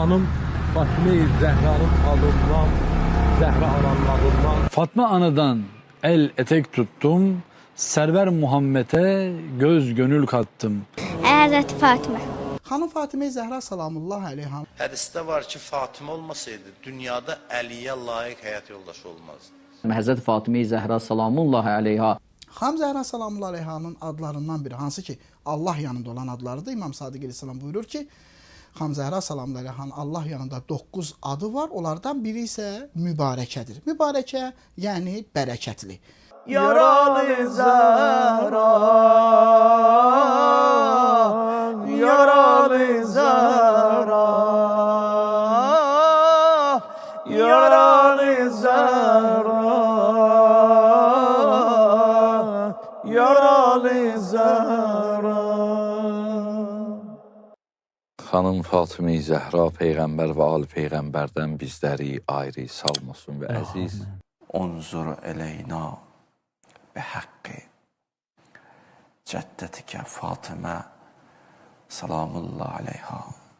xanım Fatime-i Zəhranın adından, Zəhra ananın adından. Fatma anadan el etek tuttum, Server Muhammed'e göz gönül kattım. Hazreti Fatıma. Xanım Fatimə Zəhra salamullah əleyha. Hədisdə var ki, Fatimə olmasaydı, dünyada Əliyə layiq həyat yoldaşı olmazdı. Həzrət Fatimə Zəhra salamullahi əleyha. Xanım Zəhra salamullah əleyhanın adlarından biri, hansı ki Allah yanında olan adlarıdır. İmam Sadiq əleyhissalam buyurur ki, Xanım Zəhra salamullah əleyhanın Allah yanında 9 adı var. Onlardan biri isə mübarəkədir. Mübarəkə, yəni bərəkətli. Yaralı Zəhra, yaralı Zəhra, yaralı Zəhra, yaralı Zəhra. Xanım Fatimə Zəhra Peyğəmbər və Ali Peyğəmbərdən bizləri ayrı salmasın və əziz. Unzur eleyna bihaqqi cəddetikə Fatimə salamullah aleyha.